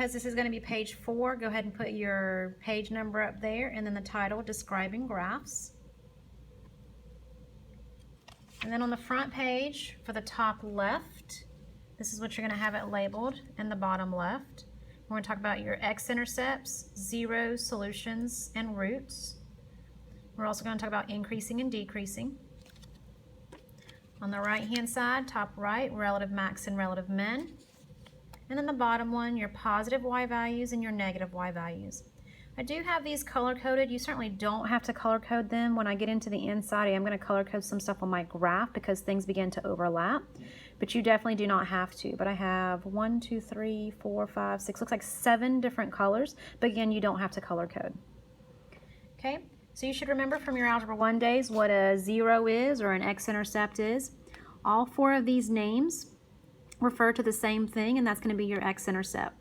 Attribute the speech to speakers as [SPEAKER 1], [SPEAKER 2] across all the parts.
[SPEAKER 1] Because this is going to be page 4, go ahead and put your page number up there and then the title, Describing Graphs. And then on the front page for the top left, this is what you're going to have it labeled, and the bottom left. We're going to talk about your x-intercepts, zeros, solutions, and roots. We're also going to talk about increasing and decreasing. On the right-hand side, top right, relative max and relative min. And then the bottom one, your positive y values and your negative y values. I do have these color-coded. You certainly don't have to color-code them. When I get into the inside, I am going to color-code some stuff on my graph because things begin to overlap. But you definitely do not have to. But I have 1, 2, 3, 4, 5, 6, looks like 7 different colors. But again, you don't have to color-code. Okay, so you should remember from your Algebra 1 days what a zero is or an x-intercept is. All 4 of these names refer to the same thing, and that's going to be your x-intercept.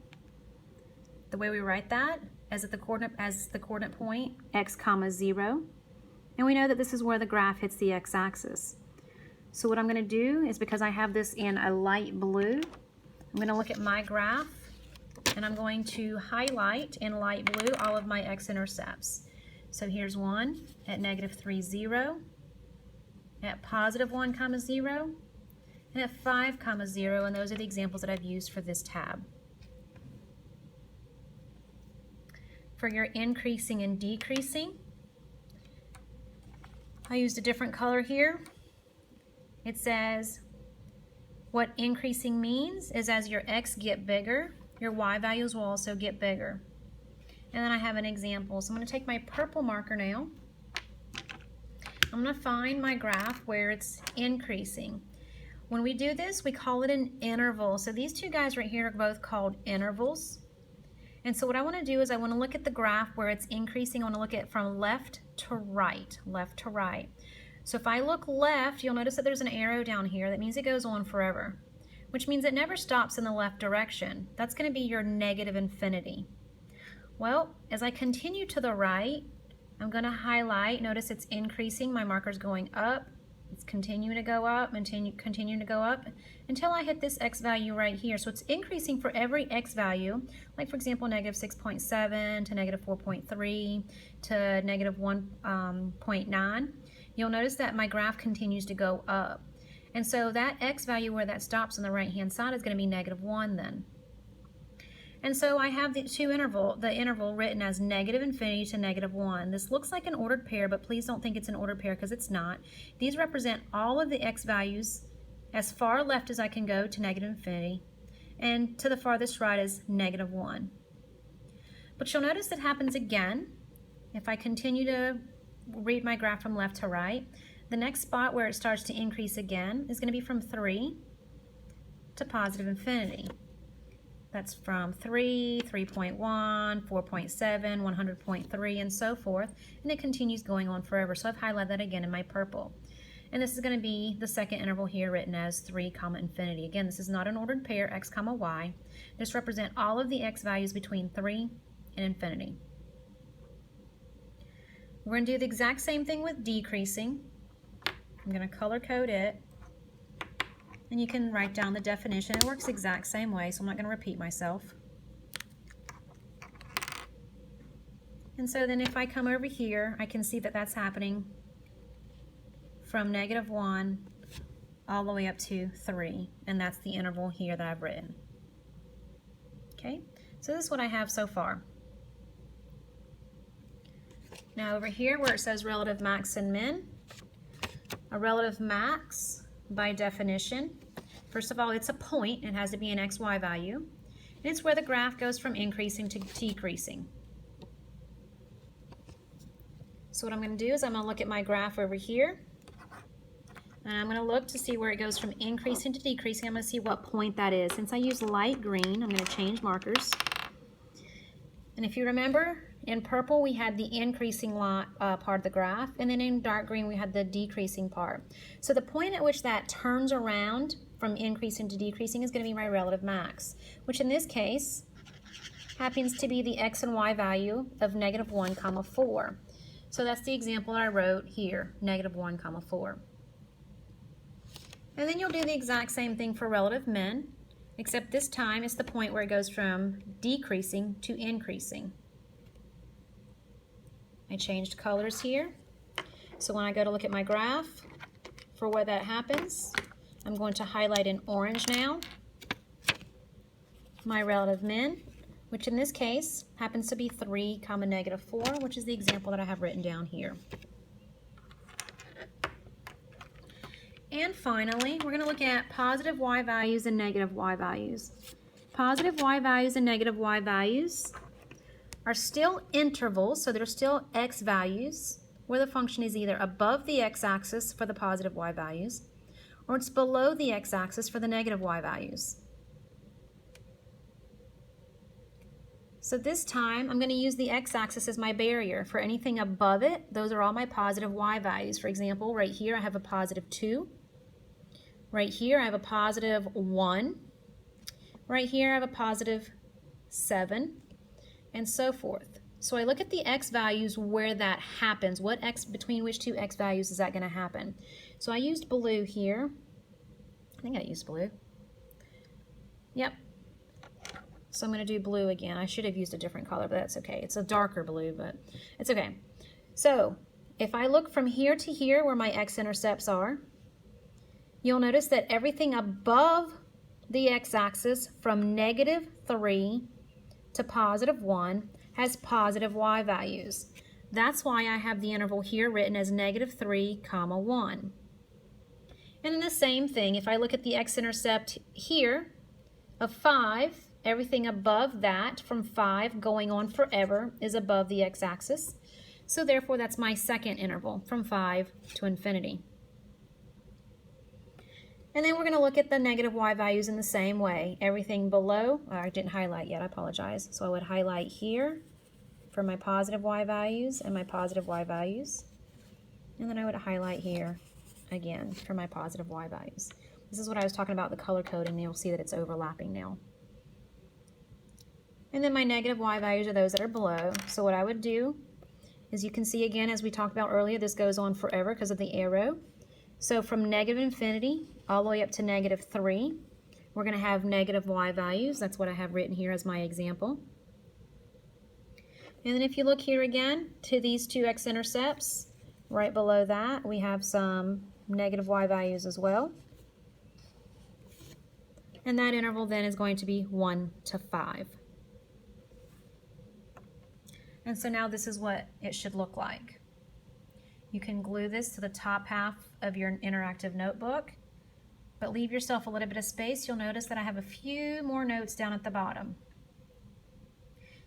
[SPEAKER 1] The way we write that as the coordinate point, x comma 0. And we know that this is where the graph hits the x-axis. So what I'm going to do is, because I have this in a light blue, I'm going to look at my graph and I'm going to highlight in light blue all of my x-intercepts. So here's one at -3, 0, at +1, comma 0, and at 5, comma 0, and those are the examples that I've used for this tab. For your increasing and decreasing, I used a different color here. It says what increasing means is as your x get bigger, your y values will also get bigger. And then I have an example. So I'm going to take my purple marker now. I'm going to find my graph where it's increasing. When we do this, we call it an interval. So these two guys right here are both called intervals. And so what I want to do is I want to look at the graph where it's increasing. I want to look at it from left to right, left to right. So if I look left, you'll notice that there's an arrow down here. That means it goes on forever, which means it never stops in the left direction. That's going to be your negative infinity. Well, as I continue to the right, I'm going to highlight. Notice it's increasing. My marker's going up. It's continuing to go up and continuing to go up until I hit this x value right here. So it's increasing for every x value, like for example, -6.7 to -4.3 to -1.9. You'll notice that my graph continues to go up. And so that x value where that stops on the right-hand side is going to be -1 then. And so I have the interval written as -infinity to -1. This looks like an ordered pair, but please don't think it's an ordered pair because it's not. These represent all of the x values as far left as I can go to -infinity, and to the farthest right is -1. But you'll notice it happens again. If I continue to read my graph from left to right, the next spot where it starts to increase again is going to be from 3 to +infinity. That's from 3, 3.1, 4.7, 100.3, and so forth, and it continues going on forever. So I've highlighted that again in my purple. And this is going to be the second interval here written as 3, infinity. Again, this is not an ordered pair, x, y. This represents all of the x values between 3 and infinity. We're going to do the exact same thing with decreasing. I'm going to color code it. And you can write down the definition. It works the exact same way, so I'm not going to repeat myself. And so then if I come over here, I can see that that's happening from -1 all the way up to 3. And that's the interval here that I've written. Okay, so this is what I have so far. Now over here where it says relative max and min, a relative max, by definition, first of all, it's a point. It has to be an xy value. And it's where the graph goes from increasing to decreasing. So what I'm going to do is I'm going to look at my graph over here. And I'm going to look to see where it goes from increasing to decreasing. I'm going to see what point that is. Since I use light green, I'm going to change markers. And if you remember, in purple we had the increasing part of the graph, and then in dark green we had the decreasing part. So the point at which that turns around from increasing to decreasing is going to be my relative max, which in this case happens to be the x and y value of -1, 4. So that's the example that I wrote here, -1, 4. And then you'll do the exact same thing for relative min. except this time it's the point where it goes from decreasing to increasing. I changed colors here. So when I go to look at my graph for where that happens, I'm going to highlight in orange now my relative min, which in this case happens to be 3, -4, which is the example that I have written down here. And finally, we're going to look at positive y values and negative y values. Positive y values and negative y values are still intervals, so they're still x values, where the function is either above the x-axis for the positive y values, or it's below the x-axis for the negative y values. So this time, I'm going to use the x-axis as my barrier. For anything above it, those are all my positive y values. For example, right here I have a +2. Right here I have a +1. Right here I have a +7, and so forth. So I look at the x values where that happens. What x, between which two x values is that going to happen? So I used blue here. I think I used blue. Yep. So I'm going to do blue again. I should have used a different color, but that's okay. It's a darker blue, but it's okay. So if I look from here to here where my x-intercepts are, you'll notice that everything above the x-axis from -3 to +1 has positive y values. That's why I have the interval here written as -3, 1. And then the same thing, if I look at the x-intercept here of 5, everything above that from 5 going on forever is above the x-axis. So therefore that's my second interval from 5 to infinity. And then we're going to look at the negative y values in the same way. Everything below, I didn't highlight yet, I apologize. So I would highlight here for my positive y values and my positive y values. And then I would highlight here again for my positive y values. This is what I was talking about, the color coding, and you'll see that it's overlapping now. And then my negative y values are those that are below. So what I would do is, you can see again, as we talked about earlier, this goes on forever because of the arrow. So from -infinity all the way up to -3, we're going to have negative y values. That's what I have written here as my example. And then if you look here again to these two x-intercepts, right below that we have some negative y values as well. And that interval then is going to be 1 to 5. And so now this is what it should look like. You can glue this to the top half of your interactive notebook, but leave yourself a little bit of space. You'll notice that I have a few more notes down at the bottom.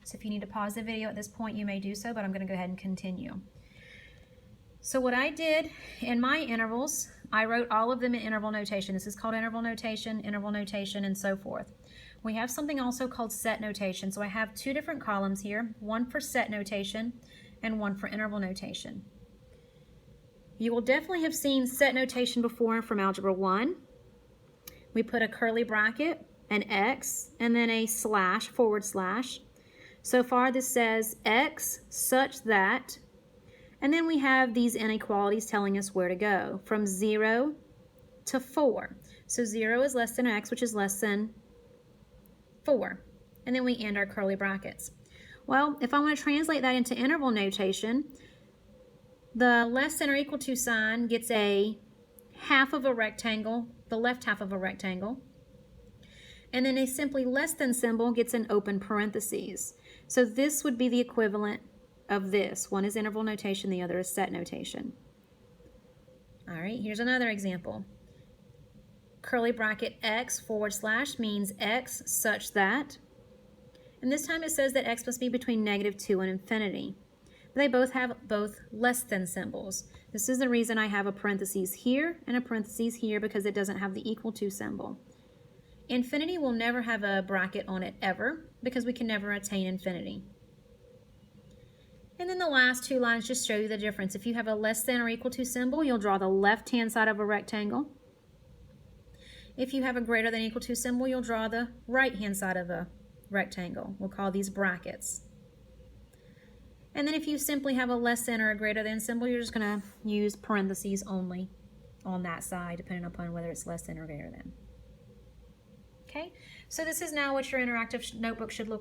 [SPEAKER 1] So if you need to pause the video at this point, you may do so, but I'm going to go ahead and continue. So what I did in my intervals, I wrote all of them in interval notation. This is called interval notation, and so forth. We have something also called set notation. So I have two different columns here, one for set notation and one for interval notation. You will definitely have seen set notation before from Algebra 1. We put a curly bracket, an X, and then a slash, // So far this says X such that, and then we have these inequalities telling us where to go, from 0 to 4. So 0 is less than X, which is less than 4. And then we end our curly brackets. Well, if I want to translate that into interval notation, the less than or equal to sign gets a half of a rectangle, the left half of a rectangle, and then a simply less than symbol gets an open parentheses. So this would be the equivalent of this. One is interval notation, the other is set notation. All right, here's another example. Curly bracket X / means X such that, and this time it says that X must be between -2 and infinity. They both have less than symbols. This is the reason I have a parentheses here and a parentheses here, because it doesn't have the equal to symbol. Infinity will never have a bracket on it ever, because we can never attain infinity. And then the last two lines just show you the difference. If you have a less than or equal to symbol, you'll draw the left-hand side of a rectangle. If you have a greater than or equal to symbol, you'll draw the right-hand side of a rectangle. We'll call these brackets. And then if you simply have a less than or a greater than symbol, you're just going to use parentheses only on that side, depending upon whether it's less than or greater than. Okay, so this is now what your interactive notebook should look